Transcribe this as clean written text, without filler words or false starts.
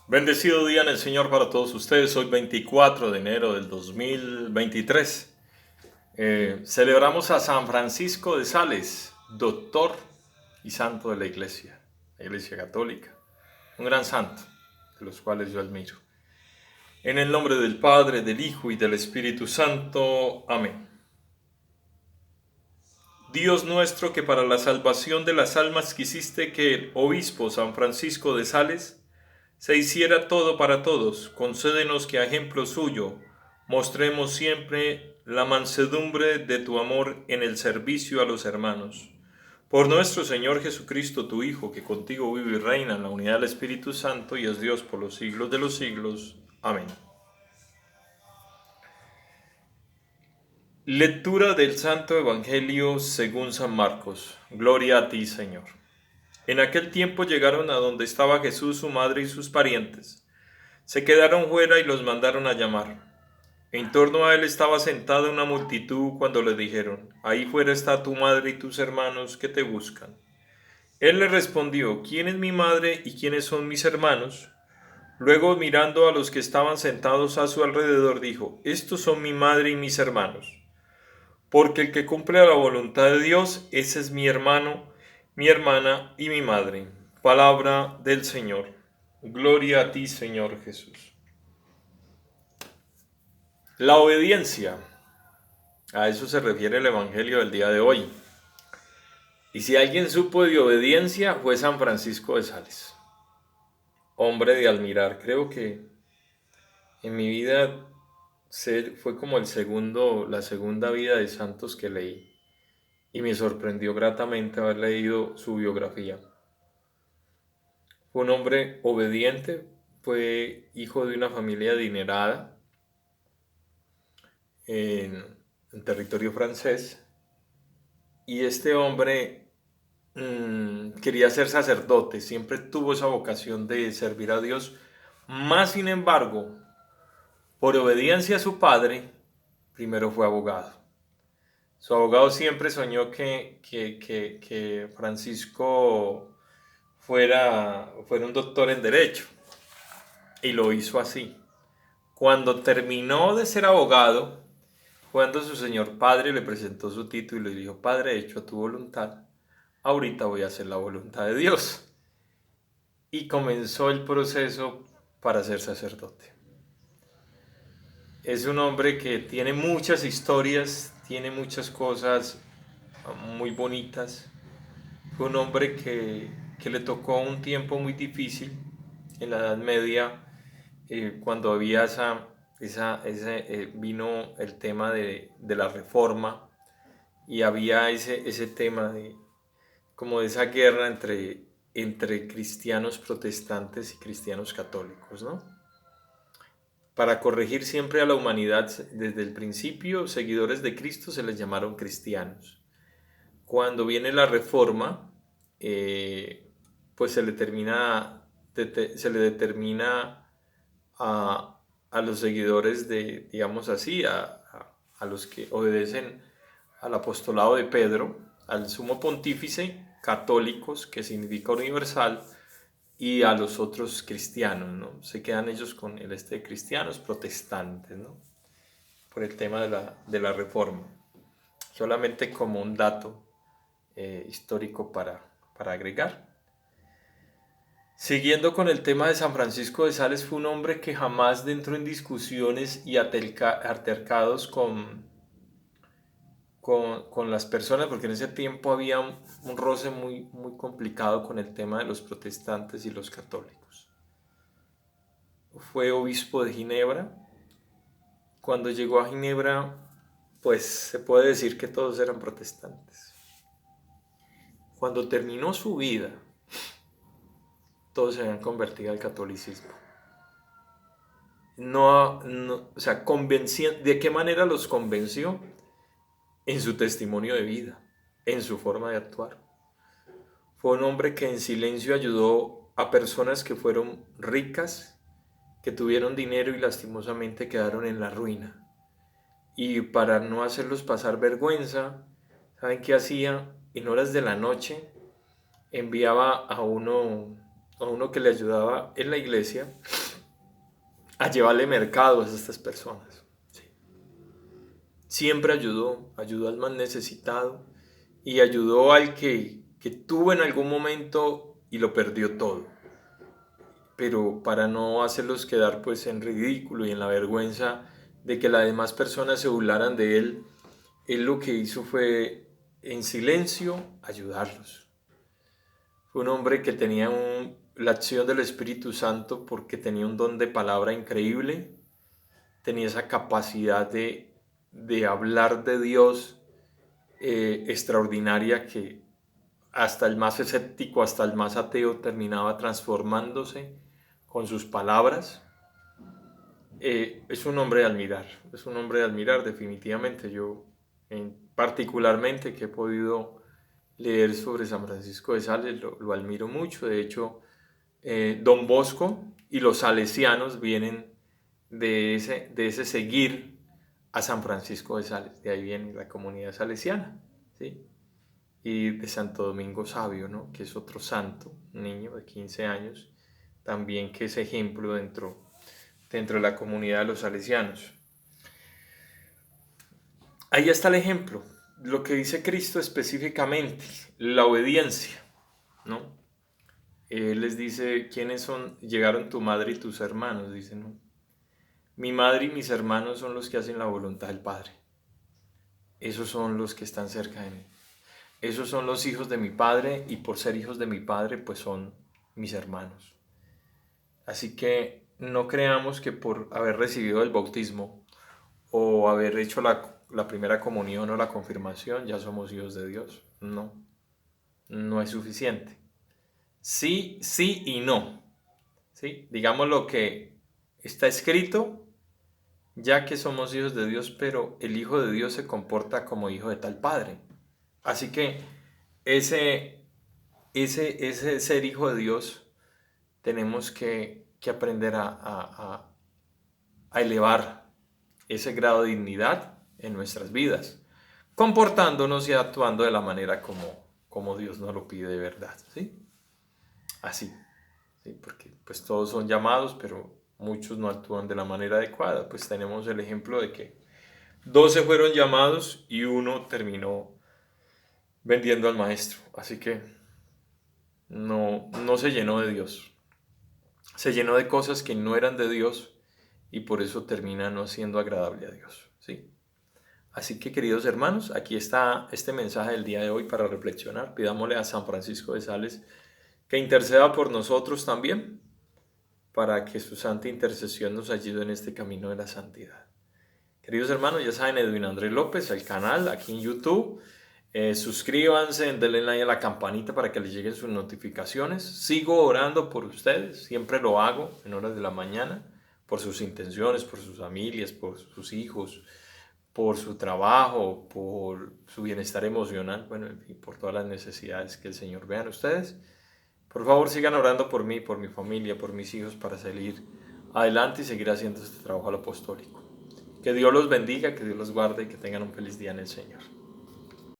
Bendecido día en el Señor para todos ustedes. Hoy 24 de enero del 2023. Celebramos a San Francisco de Sales, doctor y santo de la Iglesia Católica. Un gran santo, de los cuales yo admiro. En el nombre del Padre, del Hijo y del Espíritu Santo. Amén. Dios nuestro, que para la salvación de las almas quisiste que el obispo San Francisco de Sales se hiciera todo para todos, concédenos que a ejemplo suyo mostremos siempre la mansedumbre de tu amor en el servicio a los hermanos. Por nuestro Señor Jesucristo, tu Hijo, que contigo vive y reina en la unidad del Espíritu Santo y es Dios por los siglos de los siglos. Amén. Lectura del Santo Evangelio según San Marcos. Gloria a ti, Señor. En aquel tiempo llegaron a donde estaba Jesús, su madre y sus parientes. Se quedaron fuera y los mandaron a llamar. En torno a él estaba sentada una multitud cuando le dijeron: Ahí fuera está tu madre y tus hermanos que te buscan. Él le respondió: ¿Quién es mi madre y quiénes son mis hermanos? Luego, mirando a los que estaban sentados a su alrededor, dijo: Estos son mi madre y mis hermanos. Porque el que cumple la voluntad de Dios, ese es mi hermano, mi hermana y mi madre. Palabra del Señor. Gloria a ti, Señor Jesús. La obediencia. A eso se refiere el Evangelio del día de hoy. Y si alguien supo de obediencia, fue San Francisco de Sales. Hombre de admirar. Creo que en mi vida fue como la segunda vida de santos que leí. Y me sorprendió gratamente haber leído su biografía. Fue un hombre obediente, fue hijo de una familia adinerada en territorio francés. Y este hombre quería ser sacerdote, siempre tuvo esa vocación de servir a Dios, más sin embargo, por obediencia a su padre, primero fue abogado. Su abogado siempre soñó que Francisco fuera un doctor en derecho, y lo hizo así. Cuando terminó de ser abogado, cuando su señor padre le presentó su título y le dijo: Padre, hecho a tu voluntad, ahorita voy a hacer la voluntad de Dios. Y comenzó el proceso para ser sacerdote. Es un hombre que tiene muchas historias, tiene muchas cosas muy bonitas. Fue un hombre que le tocó un tiempo muy difícil en la Edad Media, cuando había vino el tema de la Reforma, y había ese tema como de esa guerra entre cristianos protestantes y cristianos católicos, ¿no? Para corregir siempre a la humanidad desde el principio, seguidores de Cristo se les llamaron cristianos. Cuando viene la Reforma, pues se le determina a los seguidores de, digamos así, a los que obedecen al apostolado de Pedro, al sumo pontífice, católicos, que significa universal, y a los otros cristianos, ¿no? Se quedan ellos con el de cristianos protestantes, ¿no? Por el tema de la Reforma. Solamente como un dato histórico para agregar. Siguiendo con el tema de San Francisco de Sales, fue un hombre que jamás entró en discusiones y altercados con las personas, porque en ese tiempo había un roce muy complicado con el tema de los protestantes y los católicos. Fue obispo de Ginebra. Cuando llegó a Ginebra, pues se puede decir que todos eran protestantes. Cuando terminó su vida, todos se habían convertido al catolicismo. O sea, ¿de qué manera los convenció? En su testimonio de vida, en su forma de actuar. Fue un hombre que en silencio ayudó a personas que fueron ricas, que tuvieron dinero y lastimosamente quedaron en la ruina. Y para no hacerlos pasar vergüenza, ¿saben qué hacía? En horas de la noche enviaba a uno a uno que le ayudaba en la iglesia a llevarle mercados a estas personas. Sí. Siempre ayudó al más necesitado y ayudó al que tuvo en algún momento y lo perdió todo. Pero para no hacerlos quedar pues en ridículo y en la vergüenza de que las demás personas se burlaran de él, él lo que hizo fue en silencio ayudarlos. Fue un hombre que tenía la acción del Espíritu Santo porque tenía un don de palabra increíble, tenía esa capacidad de hablar de Dios extraordinaria que hasta el más escéptico, hasta el más ateo terminaba transformándose con sus palabras. Es un hombre de admirar, es un hombre de admirar definitivamente. Yo particularmente que he podido leer sobre San Francisco de Sales lo admiro mucho. De hecho, Don Bosco y los salesianos vienen de ese seguir a San Francisco de Sales. De ahí viene la comunidad salesiana, ¿sí? Y de Santo Domingo Sabio, ¿no? Que es otro santo, un niño de 15 años, también que es ejemplo dentro de la comunidad de los salesianos. Ahí está el ejemplo, lo que dice Cristo específicamente, la obediencia, ¿no? Él les dice, ¿quiénes son? Llegaron tu madre y tus hermanos, dice, ¿no? Mi madre y mis hermanos son los que hacen la voluntad del Padre. Esos son los que están cerca de mí. Esos son los hijos de mi Padre y por ser hijos de mi Padre, pues son mis hermanos. Así que no creamos que por haber recibido el bautismo o haber hecho la primera comunión o la confirmación ya somos hijos de Dios. No, no es suficiente. Sí, sí y no. ¿Sí? Digamos lo que está escrito, ya que somos hijos de Dios, pero el Hijo de Dios se comporta como hijo de tal Padre. Así que ese ser hijo de Dios tenemos que aprender a elevar ese grado de dignidad en nuestras vidas, comportándonos y actuando de la manera como Dios nos lo pide de verdad, ¿sí? Así, ¿sí? Porque pues todos son llamados, pero muchos no actúan de la manera adecuada. Pues tenemos el ejemplo de que 12 fueron llamados y uno terminó vendiendo al maestro. Así que no se llenó de Dios. Se llenó de cosas que no eran de Dios y por eso termina no siendo agradable a Dios, ¿sí? Así que, queridos hermanos, aquí está este mensaje del día de hoy para reflexionar. Pidámosle a San Francisco de Sales que interceda por nosotros también, para que su santa intercesión nos ayude en este camino de la santidad. Queridos hermanos, ya saben, Edwin Andrés López, el canal aquí en YouTube. Suscríbanse, denle like a la campanita para que les lleguen sus notificaciones. Sigo orando por ustedes, siempre lo hago en horas de la mañana, por sus intenciones, por sus familias, por sus hijos, por su trabajo, por su bienestar emocional, bueno, y por todas las necesidades que el Señor vea en ustedes. Por favor, sigan orando por mí, por mi familia, por mis hijos, para salir adelante y seguir haciendo este trabajo apostólico. Que Dios los bendiga, que Dios los guarde y que tengan un feliz día en el Señor.